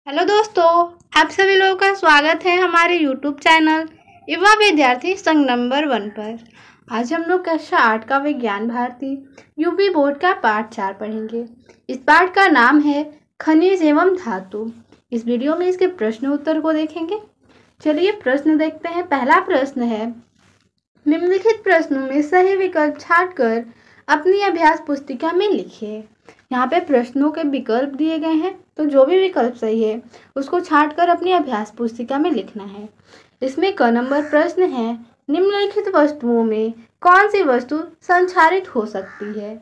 Hello दोस्तों, आप सभी लोगों का स्वागत है हमारे यूट्यूब चैनल युवा विद्यार्थी संघ नंबर 1 पर। आज हम लोग कक्षा 8 का विज्ञान भारती यूपी बोर्ड का पाठ 4 पढ़ेंगे। इस पाठ का नाम है खनिज एवं धातु। इस वीडियो में इसके प्रश्न उत्तर को देखेंगे। चलिए प्रश्न देखते हैं। पहला प्रश्न है, निम्नलिखित प्रश्नों में सही विकल्प छांटकर अपनी अभ्यास पुस्तिका में लिखिए। यहाँ पे प्रश्नों के विकल्प दिए गए हैं, तो जो भी विकल्प सही है उसको छांटकर अपनी अभ्यास पुस्तिका में लिखना है। इसमें क नंबर प्रश्न है, निम्नलिखित वस्तुओं में कौन सी वस्तु संक्षारित हो सकती है?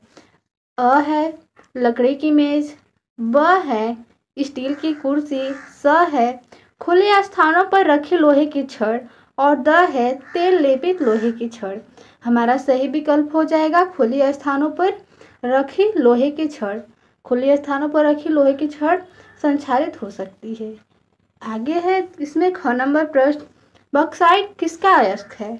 अ है लकड़ी की मेज, ब है स्टील की कुर्सी, स है खुले स्थानों पर रखी लोहे की छड़ और द है तेल लेपित लोहे की छड़। हमारा सही विकल्प हो जाएगा खुले स्थानों पर रखी लोहे की छड़। खुले स्थानों पर रखी लोहे की छड़ संक्षारित हो सकती है। आगे है इसमें ख नंबर प्रश्न, बॉक्साइट किसका अयस्क है?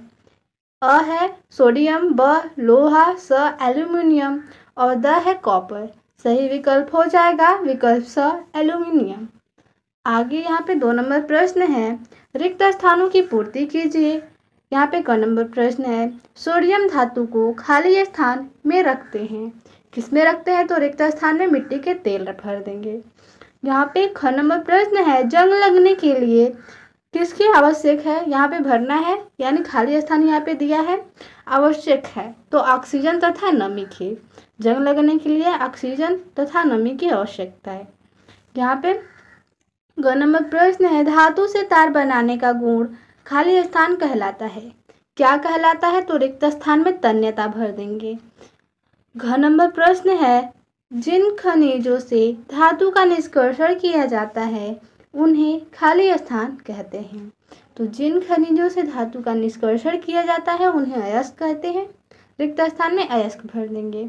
अ है सोडियम, ब लोहा, स एल्यूमिनियम और द है कॉपर। सही विकल्प हो जाएगा विकल्प स एल्यूमिनियम। आगे यहाँ पे 2 नंबर प्रश्न है, रिक्त स्थानों की पूर्ति कीजिए। यहाँ पे क नंबर प्रश्न है, सोडियम धातु को खाली स्थान में रखते हैं। किस में रखते हैं? तो रिक्त स्थान में मिट्टी के तेल भर देंगे। यहाँ पे ख नंबर प्रश्न है, जंग लगने के लिए किसकी आवश्यक है? यहाँ पे भरना है, यानी खाली स्थान यहाँ पे दिया है आवश्यक है, तो ऑक्सीजन तथा नमी की। जंग लगने के लिए ऑक्सीजन तथा नमी की आवश्यकता है। यहाँ पे ग नंबर प्रश्न है, धातु से तार बनाने का गुण खाली स्थान कहलाता है। क्या कहलाता है? तो रिक्त स्थान में तन्यता भर देंगे। घ नंबर प्रश्न है, जिन खनिजों से धातु का निष्कर्षण किया जाता है उन्हें खाली स्थान कहते हैं। तो जिन खनिजों से धातु का निष्कर्षण किया जाता है उन्हें अयस्क कहते हैं। रिक्त स्थान में अयस्क भर देंगे।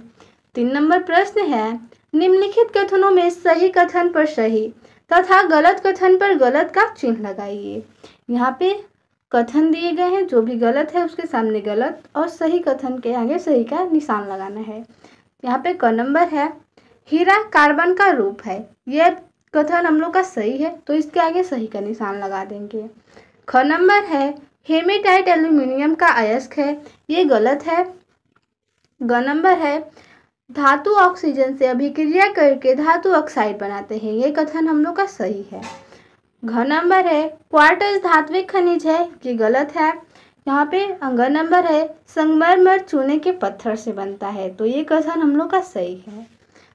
3 नंबर प्रश्न है, निम्नलिखित कथनों में सही कथन पर सही तथा गलत कथन पर गलत का चिन्ह लगाइए। यहाँ पे कथन दिए गए हैं, जो भी गलत है उसके सामने गलत और सही कथन के आगे सही का निशान लगाना है। यहाँ पे क नंबर है, हीरा कार्बन का रूप है। यह कथन हम लोग का सही है, तो इसके आगे सही का निशान लगा देंगे। ख नंबर है, हेमेटाइट एल्यूमिनियम का अयस्क है। ये गलत है। ग नंबर है, धातु ऑक्सीजन से अभिक्रिया करके धातु ऑक्साइड बनाते हैं। ये कथन हम लोग का सही है। घ नंबर है, क्वार्ट्ज धात्विक खनिज है। ये गलत है। यहाँ पे ग नंबर है, संगमरमर चूने के पत्थर से बनता है, तो ये कथन हम लोग का सही है।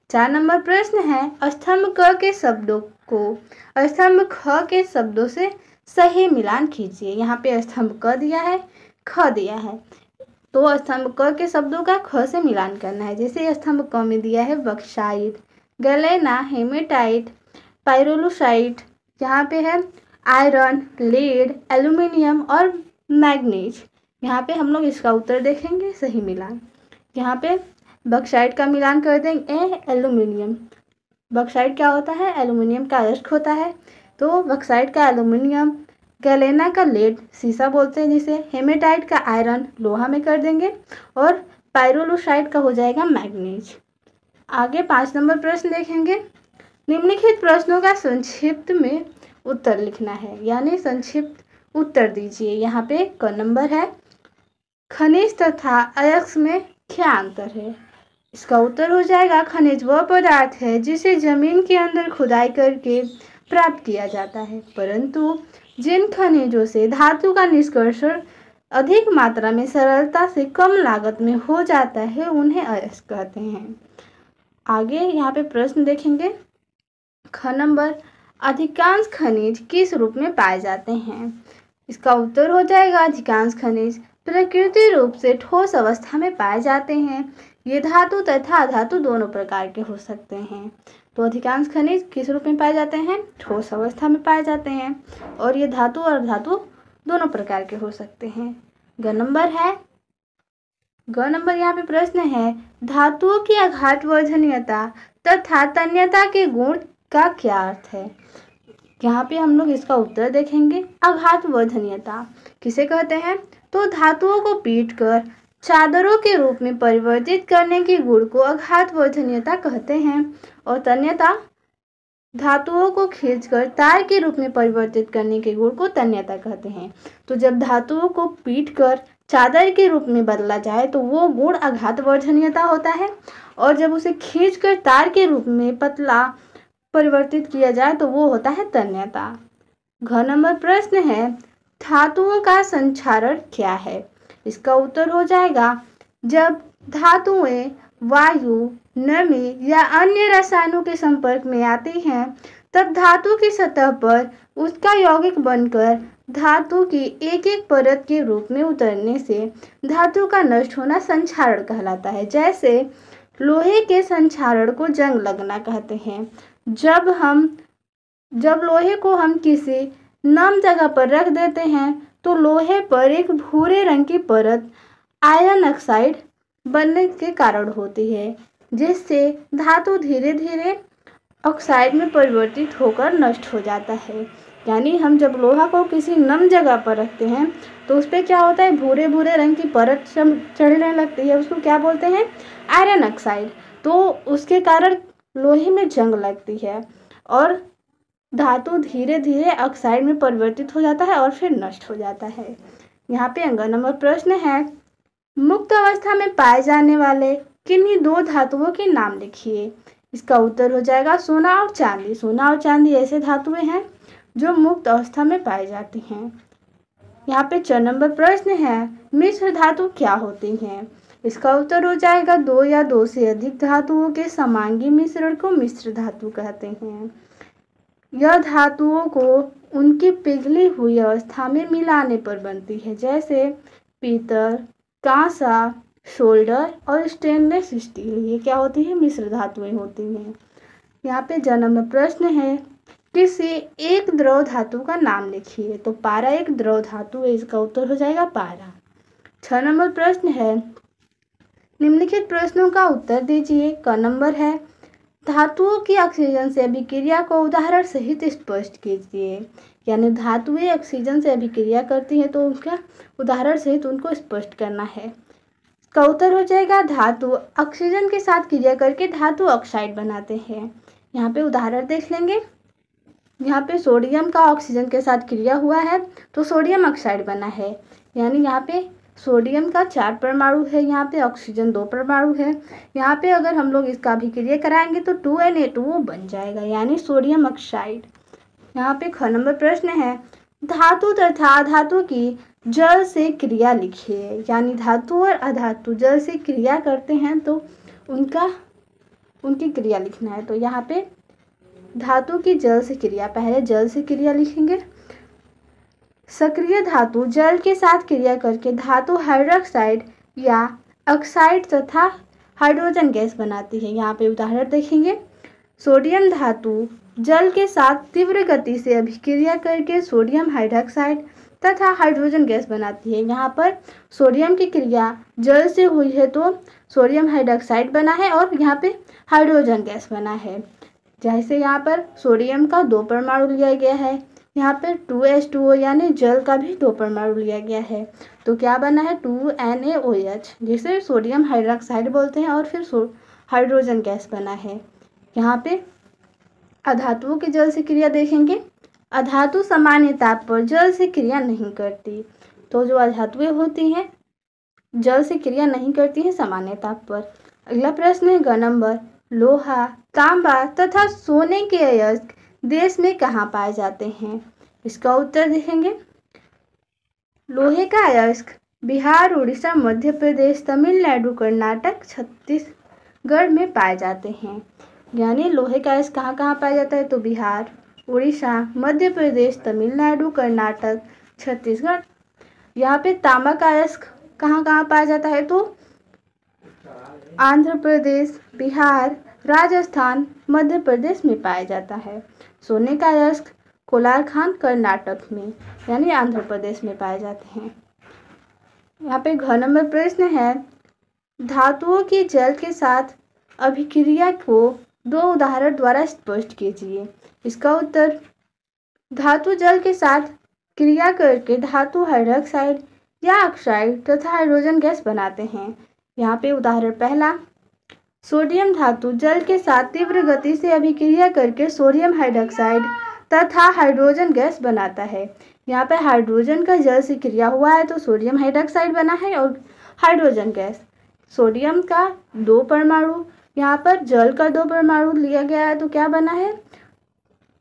4 नंबर प्रश्न है, स्तंभ क के शब्दों को स्तंभ ख के शब्दों से सही मिलान कीजिए। यहाँ पे स्तंभ क दिया है, ख दिया है, तो स्तंभ क के शब्दों का ख से मिलान करना है। जैसे स्तंभ क में दिया है बक्साइट, गैलेना, हेमेटाइट, पाइरोलुसाइट, यहाँ पे है आयरन, लेड, एल्यूमिनियम और मैग्नीज। यहाँ पे हम लोग इसका उत्तर देखेंगे सही मिलान। यहाँ पे बक्साइट का मिलान कर देंगे एल्यूमिनियम। बक्साइट क्या होता है? एल्यूमिनियम का अयस्क होता है, तो बक्साइट का एल्यूमिनियम, गैलेना का लेड सीसा बोलते हैं जिसे, हेमेटाइट का आयरन लोहा में कर देंगे और पाइरोलुसाइट का हो जाएगा मैग्नीज। आगे 5 नंबर प्रश्न देखेंगे। निम्नलिखित प्रश्नों का संक्षिप्त में उत्तर लिखना है, यानी संक्षिप्त उत्तर दीजिए। यहाँ पे क नंबर है, खनिज तथा अयस्क में क्या अंतर है? इसका उत्तर हो जाएगा, खनिज वह पदार्थ है जिसे जमीन के अंदर खुदाई करके प्राप्त किया जाता है, परंतु जिन खनिजों से धातु का निष्कर्षण अधिक मात्रा में सरलता से कम लागत में हो जाता है उन्हें अयस्क कहते हैं। आगे यहाँ पे प्रश्न देखेंगे। ख नंबर, अधिकांश खनिज किस रूप में पाए जाते हैं? इसका उत्तर हो जाएगा, अधिकांश खनिज प्रकृति रूप से ठोस अवस्था में पाए जाते हैं। ये धातु तथा अधातु दोनों प्रकार के हो सकते हैं। तो अधिकांश खनिज किस रूप में पाए जाते हैं? ठोस अवस्था में पाए जाते हैं, और ये धातु और धातु दोनों प्रकार के हो सकते हैं। ग नंबर यहाँ पे प्रश्न है, धातुओं की आघातवर्धनीयता तथा तन्यता के गुण का क्या अर्थ है? यहाँ पे हम लोग इसका उत्तर देखेंगे। आघातवर्धनीयता किसे कहते हैं? तो धातुओं को पीटकर चादरों के रूप में परिवर्तित करने के गुण को आघातवर्धनीयता कहते हैं। और तन्यता धातुओं को खींचकर तार के रूप में परिवर्तित करने के गुण को तन्यता कहते हैं। तो जब धातुओं को पीटकर चादर के रूप में बदला जाए तो वो गुण आघातवर्धनीयता होता है, और जब उसे खींचकर तार के रूप में पतला परिवर्तित किया जाए तो वो होता है तन्यता। घ नंबर प्रश्न है, धातुओं का संक्षारण क्या है? इसका उत्तर हो जाएगा, जब धातुएं वायु, नमी या अन्य रसायनों के संपर्क में आती हैं तब धातु की सतह पर उसका यौगिक बनकर धातु की एक एक परत के रूप में उतरने से धातु का नष्ट होना संक्षारण कहलाता है। जैसे लोहे के संक्षारण को जंग लगना कहते हैं। जब लोहे को हम किसी नम जगह पर रख देते हैं तो लोहे पर एक भूरे रंग की परत आयरन ऑक्साइड बनने के कारण होती है, जिससे धातु धीरे धीरे ऑक्साइड में परिवर्तित होकर नष्ट हो जाता है। यानी हम जब लोहा को किसी नम जगह पर रखते हैं तो उस पर क्या होता है, भूरे भूरे रंग की परत चढ़ने लगती है, उसको क्या बोलते हैं, आयरन ऑक्साइड। तो उसके कारण लोहे में जंग लगती है और धातु धीरे धीरे ऑक्साइड में परिवर्तित हो जाता है और फिर नष्ट हो जाता है। यहाँ पे अगला नंबर प्रश्न है, मुक्त अवस्था में पाए जाने वाले किन्हीं दो धातुओं के नाम लिखिए। इसका उत्तर हो जाएगा सोना और चांदी। सोना और चांदी ऐसे धातुएं हैं जो मुक्त अवस्था में पाई जाती हैं। यहाँ पे 4 नंबर प्रश्न है, मिश्र धातु क्या होती हैं? इसका उत्तर हो जाएगा, दो या दो से अधिक धातुओं के समांगी मिश्रण को मिश्र धातु कहते हैं। यह धातुओं को उनकी पिघली हुई अवस्था में मिलाने पर बनती है, जैसे पीतल, कांसा, शोल्डर और स्टेनलेस स्टील। ये क्या होती है, मिश्र धातुएं होती हैं। यहाँ पे जन्म प्रश्न है, किसी एक द्रव धातु का नाम लिखिए। तो पारा एक द्रव धातु है, इसका उत्तर हो जाएगा पारा। 6 नंबर प्रश्न है, निम्नलिखित प्रश्नों का उत्तर दीजिए। क नंबर है, धातुओं की ऑक्सीजन से अभिक्रिया को उदाहरण सहित स्पष्ट कीजिए। यानी धातुएं ऑक्सीजन से अभिक्रिया करती हैं तो उनका उदाहरण सहित उनको स्पष्ट करना है। इसका उत्तर हो जाएगा, धातु ऑक्सीजन के साथ क्रिया करके धातु ऑक्साइड बनाते हैं। यहाँ पे उदाहरण देख लेंगे। यहाँ पे सोडियम का ऑक्सीजन के साथ क्रिया हुआ है तो सोडियम ऑक्साइड बना है। यानी यहाँ पे सोडियम का 4 परमाणु है, यहाँ पे ऑक्सीजन 2 परमाणु है। यहाँ पे अगर हम लोग इसका अभिक्रिया कराएंगे तो 2Na2O बन जाएगा, यानी सोडियम ऑक्साइड। यहाँ पे ख नंबर प्रश्न है, धातु तथा अधातु की जल से क्रिया लिखिए। यानी धातु और अधातु जल से क्रिया करते हैं तो उनकी क्रिया लिखना है। तो यहाँ पे धातु की जल से क्रिया, पहले जल से क्रिया लिखेंगे। सक्रिय धातु जल के साथ क्रिया करके धातु हाइड्रोक्साइड या ऑक्साइड तथा हाइड्रोजन गैस बनाती है। यहाँ पे उदाहरण देखेंगे। सोडियम धातु जल के साथ तीव्र गति से अभिक्रिया करके सोडियम हाइड्रोक्साइड तथा हाइड्रोजन गैस बनाती है। यहाँ पर सोडियम की क्रिया जल से हुई है तो सोडियम हाइड्रोक्साइड बना है और यहाँ पे हाइड्रोजन गैस बना है। जैसे यहाँ पर सोडियम का 2 परमाणु लिया गया है, यहाँ पे 2H2O यानी जल का भी 2 परमाणु लिया गया है तो क्या बना है, 2NaOH, जिसे सोडियम हाइड्रोक्साइड बोलते हैं और फिर हाइड्रोजन गैस बना है। यहाँ पे अधातुओं की जल से क्रिया देखेंगे। अधातु सामान्य ताप पर जल से क्रिया नहीं करती। तो जो अधातुएं होती हैं जल से क्रिया नहीं करती हैं सामान्य ताप पर। अगला प्रश्न है ग नंबर, लोहा, तांबा तथा सोने के अयस्क देश में कहाँ पाए जाते हैं? इसका उत्तर देखेंगे। लोहे का अयस्क बिहार, उड़ीसा, मध्य प्रदेश, तमिलनाडु, कर्नाटक, छत्तीसगढ़ में पाए जाते हैं। यानी लोहे का अयस्क कहाँ कहाँ पाया जाता है, तो बिहार, उड़ीसा, मध्य प्रदेश, तमिलनाडु, कर्नाटक, छत्तीसगढ़। यहाँ पे तांबा का अयस्क कहाँ कहाँ पाया जाता है, तो आंध्र प्रदेश, बिहार, राजस्थान, मध्य प्रदेश में पाया जाता है। सोने का अयस्क कोलारखान, कर्नाटक में यानी आंध्र प्रदेश में पाए जाते हैं। यहाँ पे घ नंबर प्रश्न है, धातुओं की जल के साथ अभिक्रिया को 2 उदाहरण द्वारा स्पष्ट कीजिए। इसका उत्तर, धातु जल के साथ क्रिया करके धातु हाइड्रोक्साइड या ऑक्साइड तथा हाइड्रोजन गैस बनाते हैं। यहाँ पे उदाहरण पहला, सोडियम धातु जल के साथ तीव्र गति से अभिक्रिया करके सोडियम हाइड्रोक्साइड तथा हाइड्रोजन गैस बनाता है। यहाँ पे हाइड्रोजन का जल से क्रिया हुआ है तो सोडियम हाइड्रोक्साइड बना है और हाइड्रोजन गैस। सोडियम का 2 परमाणु, यहाँ पर जल का 2 परमाणु लिया गया है तो क्या बना है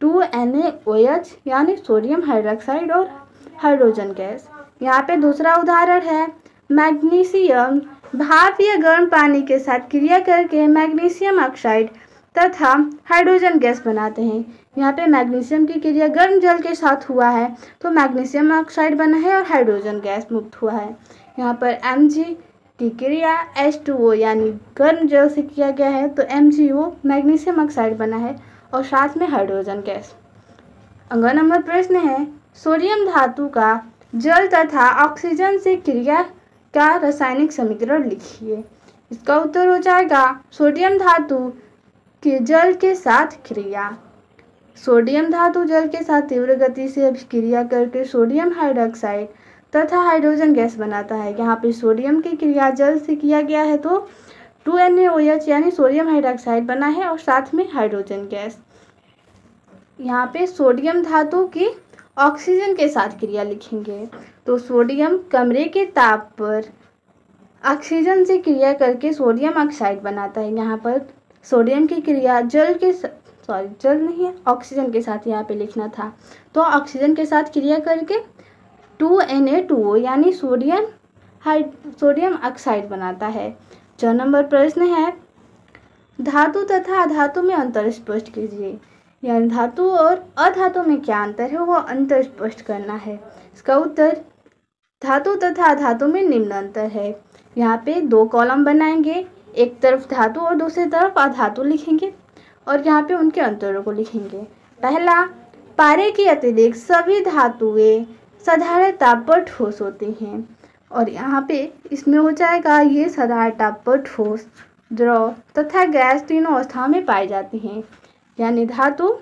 2NaOH यानी सोडियम हाइड्रोक्साइड और हाइड्रोजन गैस। यहाँ पे दूसरा उदाहरण है मैग्नीशियम भाप या गर्म पानी के साथ क्रिया करके मैग्नीशियम ऑक्साइड तथा हाइड्रोजन गैस बनाते हैं। यहाँ पे मैग्नीशियम की क्रिया गर्म जल के साथ हुआ है तो मैग्नीशियम ऑक्साइड बना है और हाइड्रोजन गैस मुक्त हुआ है। यहाँ पर Mg की क्रिया H2O यानी गर्म जल से किया गया है तो MgO मैग्नीशियम ऑक्साइड बना है और साथ में हाइड्रोजन गैस। अगला नंबर प्रश्न है सोडियम धातु का जल तथा ऑक्सीजन से क्रिया का रासायनिक समीकरण लिखिए। इसका उत्तर हो जाएगा सोडियम धातु के जल के साथ क्रिया। सोडियम धातु जल के साथ तीव्र गति से अभिक्रिया करके सोडियम हाइड्रोक्साइड तथा हाइड्रोजन गैस बनाता है। यहाँ पे सोडियम की क्रिया जल से किया गया है तो 2NaOH यानी सोडियम हाइड्रोक्साइड बना है और साथ में हाइड्रोजन गैस। यहाँ पे सोडियम धातु की ऑक्सीजन के साथ क्रिया लिखेंगे तो सोडियम कमरे के ताप पर ऑक्सीजन से क्रिया करके सोडियम ऑक्साइड बनाता है। यहाँ पर सोडियम की क्रिया ऑक्सीजन के साथ यहाँ पे लिखना था तो ऑक्सीजन के साथ क्रिया करके 2Na2O यानी सोडियम ऑक्साइड बनाता है। 4 नंबर प्रश्न है धातु तथा अधातु में अंतर स्पष्ट कीजिए। यानी धातु और अधातु में क्या अंतर है वो अंतर स्पष्ट करना है। इसका उत्तर धातु तथा अधातु में निम्न अंतर है। यहाँ पे 2 कॉलम बनाएंगे, एक तरफ धातु और दूसरी तरफ अधातु लिखेंगे और यहाँ पे उनके अंतरों को लिखेंगे। पहला, पारे के अतिरिक्त सभी धातुएं साधारण ताप पर ठोस होती हैं और यहाँ पे इसमें हो जाएगा ये साधारण ताप पर ठोस, द्रव तथा गैस तीनों अवस्थाओं में पाई जाती हैं। यानी धातु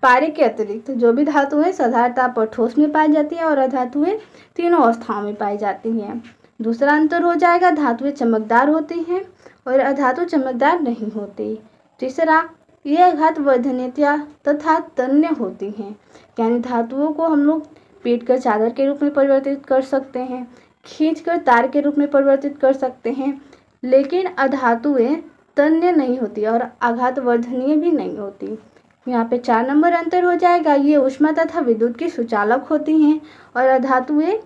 पारे के अतिरिक्त जो भी धातुएं साधारण ताप पर ठोस में पाई जाती है और अधातुएं तीनों अवस्थाओं में पाई जाती हैं। दूसरा अंतर हो जाएगा धातुएं चमकदार होती हैं और अधातु चमकदार नहीं होती। तीसरा, ये आघात वर्धनीयता तथा तन्य होती हैं। यानी धातुओं को हम लोग पीट कर चादर के रूप में परिवर्तित कर सकते हैं, खींच कर तार के रूप में परिवर्तित कर सकते हैं, लेकिन अधातुएं तन्य नहीं होती और आघात वर्धनीय भी नहीं होती। यहाँ पे 4 नंबर अंतर हो जाएगा ये ऊष्मा तथा विद्युत की सुचालक होती हैं और अधातुएं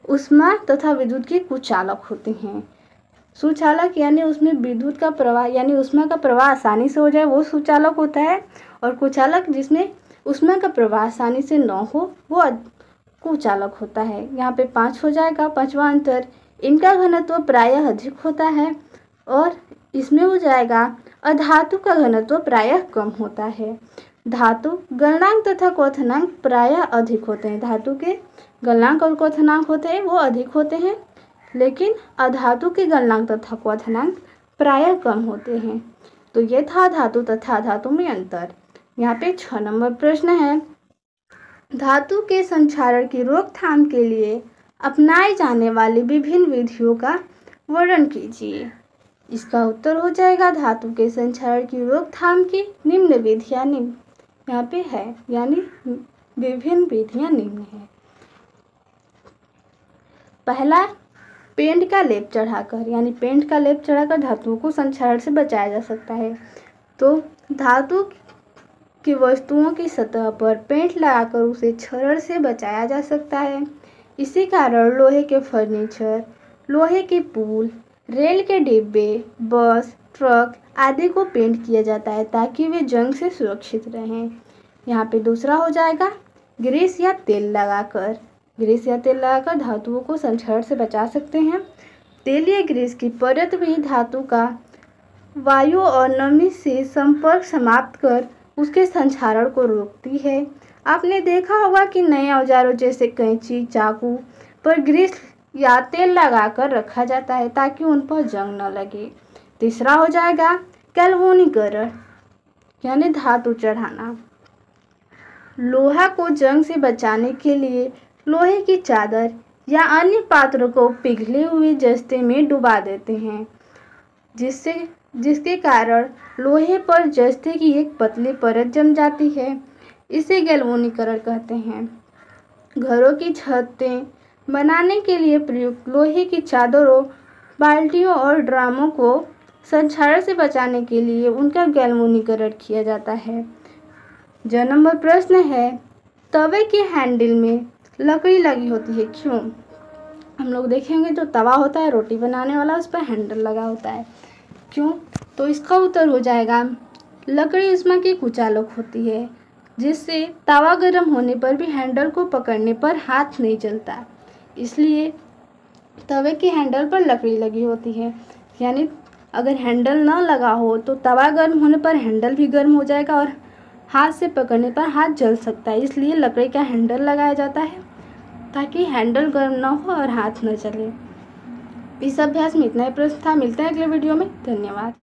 ऊष्मा तथा विद्युत की कुचालक होती हैं। सुचालक यानी उसमें विद्युत का प्रवाह यानी ऊष्मा का प्रवाह आसानी से हो जाए वो सुचालक होता है और कुचालक जिसमें ऊष्मा का प्रवाह आसानी से न हो वो कुचालक होता है। यहाँ पे 5 हो जाएगा। 5वां अंतर, इनका घनत्व प्रायः अधिक होता है और इसमें हो जाएगा अधातु का घनत्व प्रायः कम होता है। धातु गलनांक तथा क्वथनांक प्रायः अधिक होते हैं। धातु के गलनांक और क्वथनांक होते हैं वो अधिक होते हैं, लेकिन अधातु के गलनांक तथा क्वथनांक प्रायः कम होते हैं। तो ये था धातु तथा अधातु में अंतर। यहाँ पे 6 नंबर प्रश्न है धातु के संक्षारण की रोकथाम के लिए अपनाए जाने वाली विभिन्न विधियों का वर्णन कीजिए। इसका उत्तर हो जाएगा धातु के संक्षारण की रोकथाम की निम्न विधियाँ यहाँ पे है, यानी विभिन्न विधियाँ निम्न है। पहला, पेंट का लेप चढ़ाकर, यानी पेंट का लेप चढ़ाकर धातुओं को संक्षारण से बचाया जा सकता है। तो धातु की वस्तुओं की सतह पर पेंट लगाकर उसे क्षरण से बचाया जा सकता है। इसी कारण लोहे के फर्नीचर, लोहे के पुल, रेल के डिब्बे, बस, ट्रक आदि को पेंट किया जाता है ताकि वे जंग से सुरक्षित रहें। यहाँ पे दूसरा हो जाएगा ग्रीस या तेल लगाकर। ग्रीस या तेल लगाकर धातुओं को संक्षारण से बचा सकते हैं। तेल या ग्रीस की परत भी धातु का वायु और नमी से संपर्क समाप्त कर उसके संक्षारण को रोकती है। आपने देखा होगा कि नए औजारों जैसे कैंची, चाकू पर ग्रीस या तेल लगाकर रखा जाता है ताकि उन पर जंग न लगे। तीसरा हो जाएगा गैल्वेनीकरण, यानी धातु चढ़ाना। लोहा को जंग से बचाने के लिए लोहे की चादर या अन्य पात्रों को पिघले हुए जस्ते में डुबा देते हैं जिसके कारण लोहे पर जस्ते की एक पतली परत जम जाती है। इसे गैल्वेनीकरण कहते हैं। घरों की छतें बनाने के लिए प्रयुक्त लोहे की चादरों, बाल्टियों और ड्रामों को संक्षारण से बचाने के लिए उनका गैल्वेनीकरण किया जाता है। जो नंबर प्रश्न है, तवे के हैंडल में लकड़ी लगी होती है, क्यों? हम लोग देखेंगे जो तवा होता है रोटी बनाने वाला, उस पर हैंडल लगा होता है, क्यों? तो इसका उत्तर हो जाएगा, लकड़ी उसमें की कुचालक होती है, जिससे तवा गर्म होने पर भी हैंडल को पकड़ने पर हाथ नहीं जलता, इसलिए तवे के हैंडल पर लकड़ी लगी होती है। यानी अगर हैंडल ना लगा हो तो तवा गर्म होने पर हैंडल भी गर्म हो जाएगा और हाथ से पकड़ने पर हाथ जल सकता है, इसलिए लकड़ी का हैंडल लगाया जाता है ताकि हैंडल गर्म ना हो और हाथ न जले। इस अभ्यास में इतना ही प्रश्न था। मिलते हैं अगले वीडियो में। धन्यवाद।